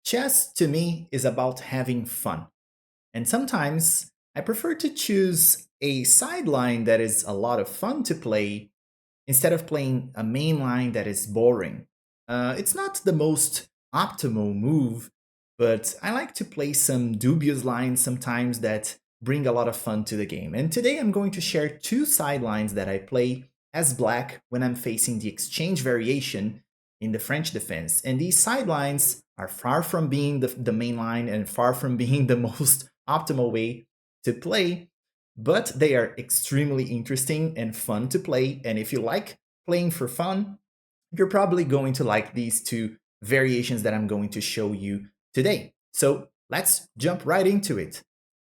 Chess to me is about having fun. And sometimes I prefer to choose a sideline that is a lot of fun to play instead of playing a main line that is boring. It's not the most optimal move, but I like to play some dubious lines sometimes that bring a lot of fun to the game. And today I'm going to share two sidelines that I play as black when I'm facing the exchange variation in the French defense. And these sidelines are far from being the main line and far from being the most optimal way to play, but they are extremely interesting and fun to play. And if you like playing for fun, you're probably going to like these two variations that I'm going to show you today. So let's jump right into it.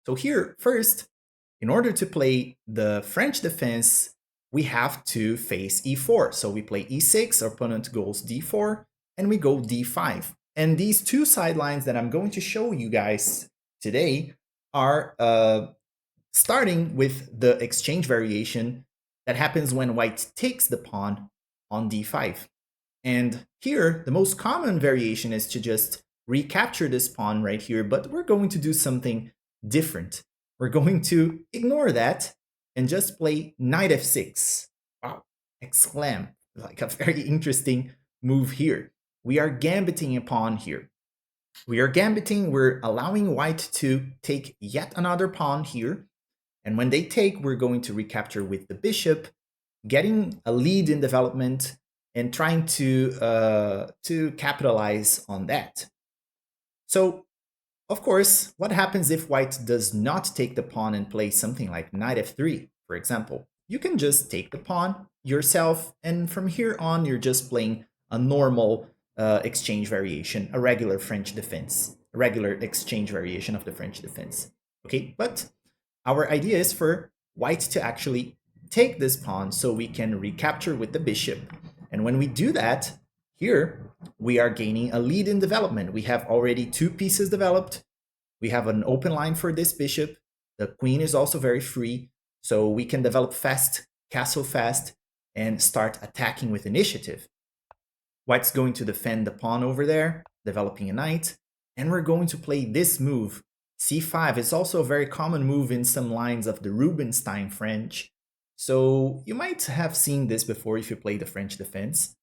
So here, first, in order to play the French defense, we have to face e4. So we play e6, our opponent goes d4, and we go d5. And these two sidelines that I'm going to show you guys today are starting with the exchange variation that happens when white takes the pawn on d5. And here, the most common variation is to just recapture this pawn right here, but we're going to do something different. We're going to ignore that and just play knight f6. Wow, exclam, like a very interesting move here. We are gambiting a pawn here. We are gambiting, we're allowing white to take yet another pawn here. And when they take, we're going to recapture with the bishop, getting a lead in development and trying to capitalize on that. So, of course, what happens if white does not take the pawn and play something like knight f3, for example? You can just take the pawn yourself, and from here on, you're just playing a normal exchange variation, a regular French defense, a regular exchange variation of the French defense. Okay, but our idea is for white to actually take this pawn so we can recapture with the bishop. And when we do that, here we are gaining a lead in development. We have already two pieces developed. We have an open line for this bishop. The queen is also very free, so we can develop fast, castle fast, and start attacking with initiative. White's going to defend the pawn over there, developing a knight, and we're going to play this move, c5. It's also a very common move in some lines of the Rubinstein French, so you might have seen this before if you play the French defense.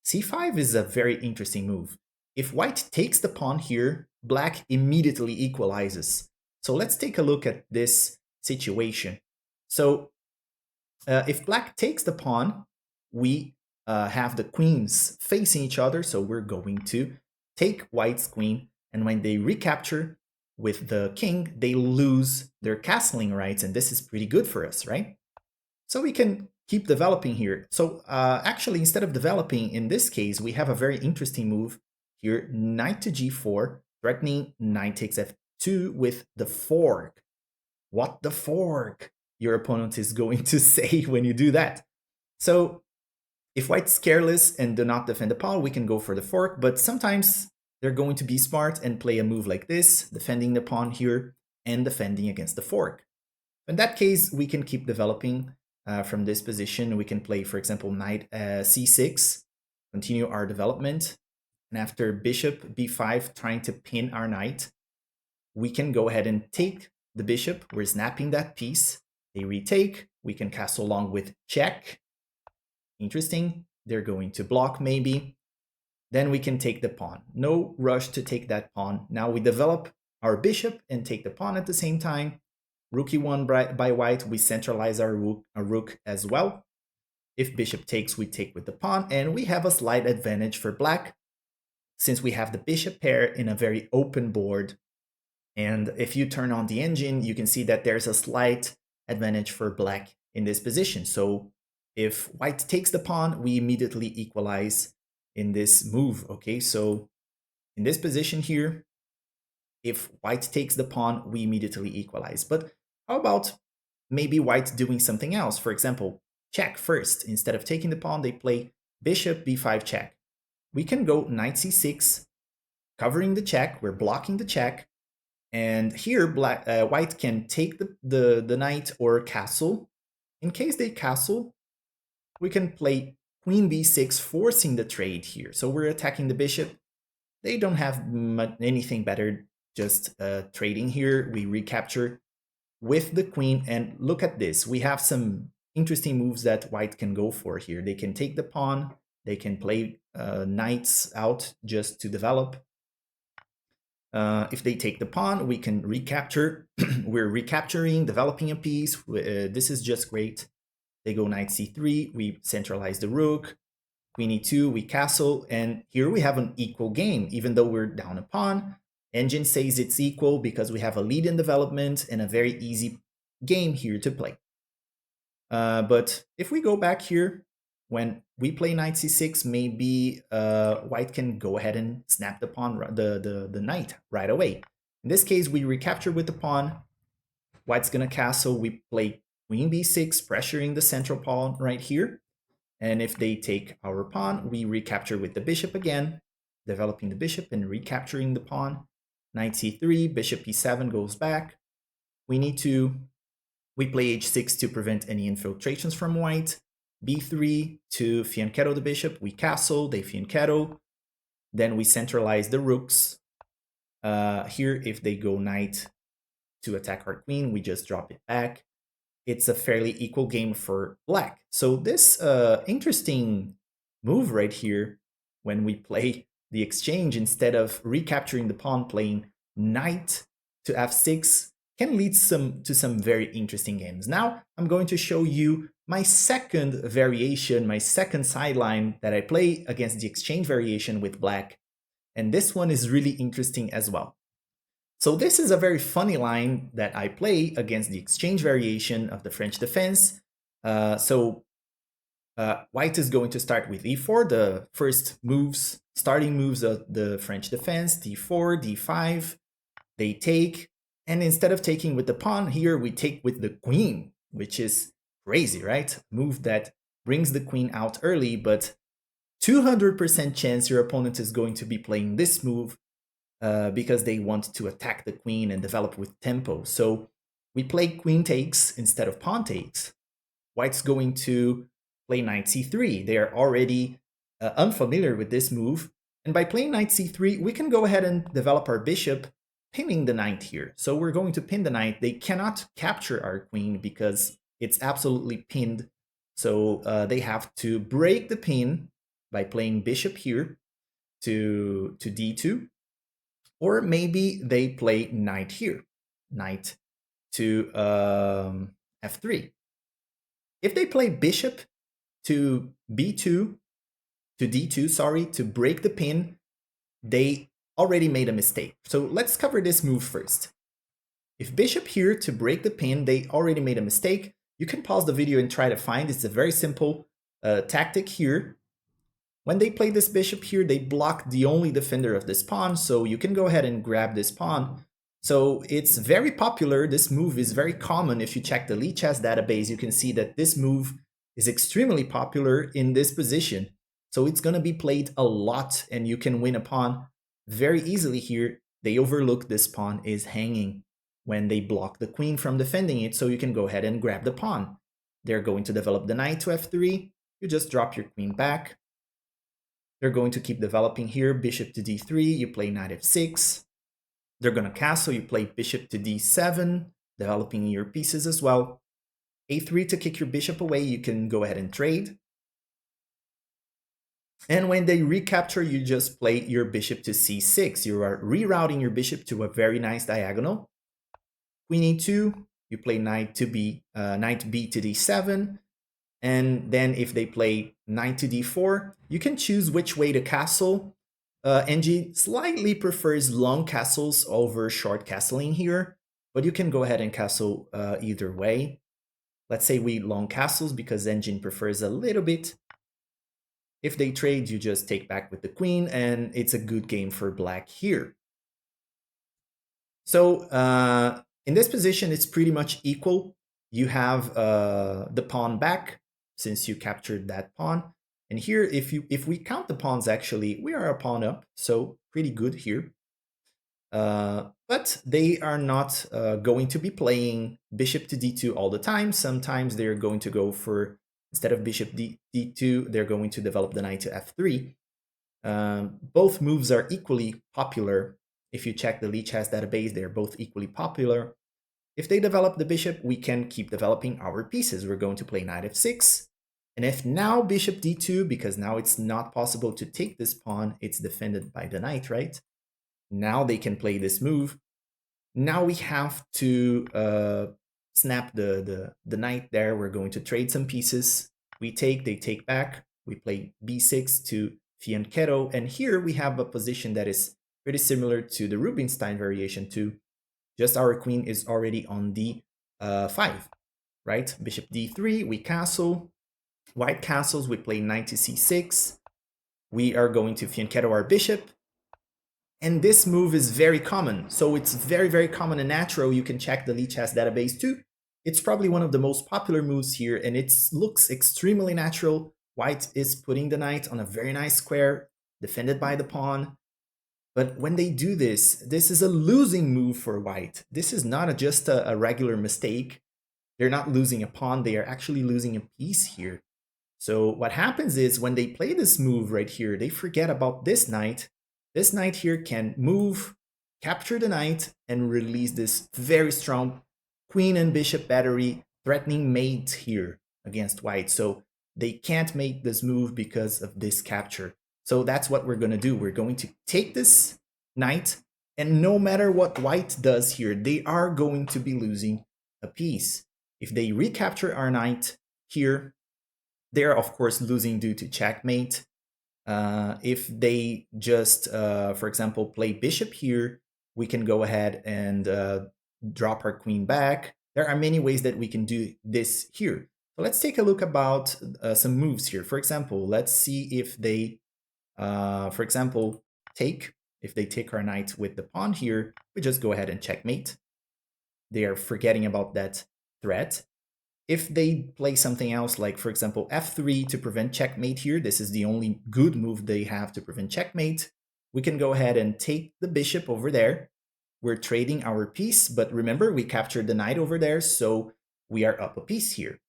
c5 is a very interesting move. If white takes the pawn here, black immediately equalizes. So let's take a look at this situation. So if black takes the pawn, we have the queens facing each other, so we're going to take white's queen, and when they recapture with the king, they lose their castling rights, and this is pretty good for us, right? So we can keep developing here. So actually, instead of developing, in this case, we have a very interesting move here, knight to g4, threatening knight takes f2 with the fork. What the fork? Your opponent is going to say when you do that. So if white's careless and do not defend the pawn, we can go for the fork, but sometimes they're going to be smart and play a move like this, defending the pawn here and defending against the fork. In that case, we can keep developing from this position. We can play, for example, knight c6, continue our development, and after bishop b5, trying to pin our knight, we can go ahead and take the bishop. We're snapping that piece. They retake. We can castle along with check. Interesting. They're going to block maybe. Then we can take the pawn. No rush to take that pawn. Now we develop our bishop and take the pawn at the same time. Rook e1 by white. We centralize our rook as well. If bishop takes, we take with the pawn. And we have a slight advantage for black since we have the bishop pair in a very open board. And if you turn on the engine, you can see that there's a slight advantage for black in this position. So if white takes the pawn, we immediately equalize in this move. Okay, so in this position here, if white takes the pawn, we immediately equalize. But how about maybe white doing something else? For example, check first. Instead of taking the pawn, they play bishop b5 check. We can go knight c6, covering the check. We're blocking the check. And here, white can take the knight or castle. In case they castle, we can play queen b6, forcing the trade here. So we're attacking the bishop. they don't have anything better, just trading here. We recapture with the queen, and look at this. We have some interesting moves that white can go for here. They can take the pawn, they can play knights out just to develop. If they take the pawn, we can recapture. We're recapturing, developing a piece. This is just great. They go knight c3, we centralize the rook, queen e2, we castle, and here we have an equal game, even though we're down a pawn. Engine says it's equal because we have a lead in development and a very easy game here to play. But if we go back here, when we play knight c6, maybe white can go ahead and snap the pawn, the knight right away. In this case, we recapture with the pawn. White's gonna castle. We play queen b6, pressuring the central pawn right here. And if they take our pawn, we recapture with the bishop again, developing the bishop and recapturing the pawn. Knight c3, bishop e7 goes back. Queen e2, we play h6 to prevent any infiltrations from white. b3 to fianchetto the bishop, we castle, they fianchetto. Then we centralize the rooks. Here, if they go knight to attack our queen, we just drop it back. It's a fairly equal game for black. So this interesting move right here, when we play the exchange, instead of recapturing the pawn, playing knight to f6, can lead to some very interesting games. Now I'm going to show you my second variation, my second sideline that I play against the exchange variation with black. And this one is really interesting as well. So this is a very funny line that I play against the exchange variation of the French defense. White is going to start with e4, the first moves, starting moves of the French defense, d4, d5, they take, and instead of taking with the pawn here, we take with the queen, which is crazy, right? Move that brings the queen out early, but 200% chance your opponent is going to be playing this move because they want to attack the queen and develop with tempo. So we play queen takes instead of pawn takes. White's going to play knight c3. They are already unfamiliar with this move. And by playing knight c3, we can go ahead and develop our bishop, pinning the knight here. So we're going to pin the knight. They cannot capture our queen because it's absolutely pinned. So they have to break the pin by playing bishop here to d2. Or maybe they play knight here, knight to f3. If they play bishop to b2, to d2, sorry, to break the pin, they already made a mistake. So let's cover this move first. If bishop here to break the pin, they already made a mistake. You can pause the video and try to find. It's a very simple tactic here. When they play this bishop here, they block the only defender of this pawn, so you can go ahead and grab this pawn. So it's very popular. This move is very common. If you check the Lichess database, you can see that this move is extremely popular in this position. So it's going to be played a lot, and you can win a pawn very easily here. They overlook this pawn is hanging when they block the queen from defending it, so you can go ahead and grab the pawn. They're going to develop the knight to f3. You just drop your queen back. They're going to keep developing here, bishop to d3, you play knight f6. They're going to castle, you play bishop to d7, developing your pieces as well. a3 to kick your bishop away, you can go ahead and trade. And when they recapture, you just play your bishop to c6. You are rerouting your bishop to a very nice diagonal. Queen e2, you play knight b to d7. And then if they play knight to d4, you can choose which way to castle. NG slightly prefers long castles over short castling here, but you can go ahead and castle either way. Let's say we long castles because Engine prefers a little bit. If they trade, you just take back with the queen, and it's a good game for black here. So in this position, it's pretty much equal. You have the pawn back, since you captured that pawn. And here, if we count the pawns, actually, we are a pawn up, so pretty good here. But they are not going to be playing bishop to d2 all the time. Sometimes they're going to go for, instead of bishop d2, they're going to develop the knight to f3. Both moves are equally popular. If you check the Lichess database, they're both equally popular. If they develop the bishop, we can keep developing our pieces. We're going to play knight f6. And if now bishop d2, because now it's not possible to take this pawn, it's defended by the knight, right? Now they can play this move. Now we have to snap the knight there. We're going to trade some pieces. We take, they take back. We play b6 to fianchetto. And here we have a position that is pretty similar to the Rubinstein variation too. Just our queen is already on d5, right? Bishop d3, we castle. White castles, we play knight to c6. We are going to fianchetto our bishop. And this move is very common. So it's very, very common and natural. You can check the Lichess database too. It's probably one of the most popular moves here, and it looks extremely natural. White is putting the knight on a very nice square, defended by the pawn. But when they do this, this is a losing move for white. This is not just a regular mistake. They're not losing a pawn, they are actually losing a piece here. So what happens is when they play this move right here, they forget about this knight. This knight here can move, capture the knight, and release this very strong queen and bishop battery threatening mate here against white. So they can't make this move because of this capture. So that's what we're going to do. We're going to take this knight, and no matter what white does here, they are going to be losing a piece. If they recapture our knight here, they're of course losing due to checkmate. If they just, for example, play bishop here, we can go ahead and drop our queen back. There are many ways that we can do this here. So let's take a look about some moves here. For example, let's see if they, for example, take. If they take our knight with the pawn here, we just go ahead and checkmate. They are forgetting about that threat. If they play something else, like for example f3 to prevent checkmate here, this is the only good move they have to prevent checkmate, we can go ahead and take the bishop over there. We're trading our piece, but remember we captured the knight over there, so we are up a piece here.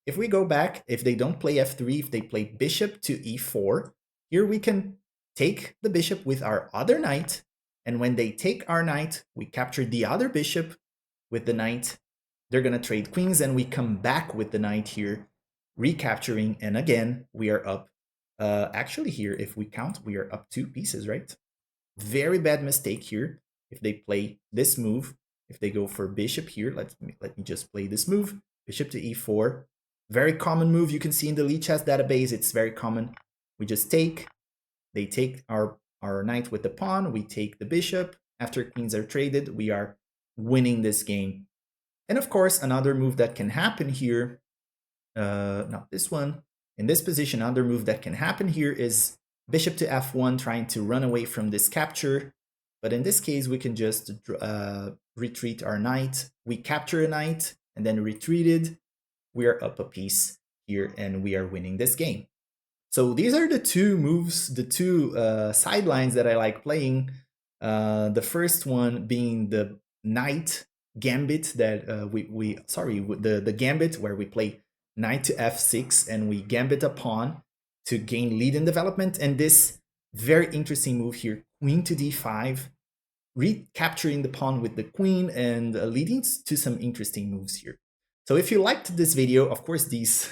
If we go back, if they don't play f3, if they play bishop to e4, here we can take the bishop with our other knight, and when they take our knight, we capture the other bishop with the knight. They're going to trade queens, and we come back with the knight here, recapturing, and again, we are up. Actually here, if we count, we are up 2 pieces, right? Very bad mistake here. If they play this move, if they go for bishop here, let me just play this move, bishop to e4. Very common move, you can see in the Lichess database, it's very common. We just take, they take our knight with the pawn, we take the bishop. After queens are traded, we are winning this game. And of course, another move that can happen here, not this one, in this position, another move that can happen here is bishop to f1, trying to run away from this capture. But in this case, we can just retreat our knight. We capture a knight and then retreated. We are up a piece here and we are winning this game. So these are the 2 moves, the 2 sidelines that I like playing. The first one being the knight gambit that the gambit where we play knight to f6 and we gambit a pawn to gain lead in development, and this very interesting move here, queen to d5, recapturing the pawn with the queen and leading to some interesting moves here. So if you liked this video, of course these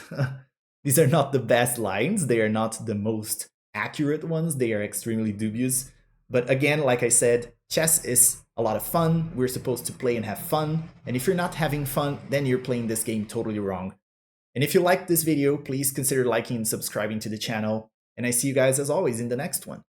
these are not the best lines, they are not the most accurate ones, they are extremely dubious. But again, like I said, chess is a lot of fun. We're supposed to play and have fun. And if you're not having fun, then you're playing this game totally wrong. And if you liked this video, please consider liking and subscribing to the channel. And I see you guys as always in the next one.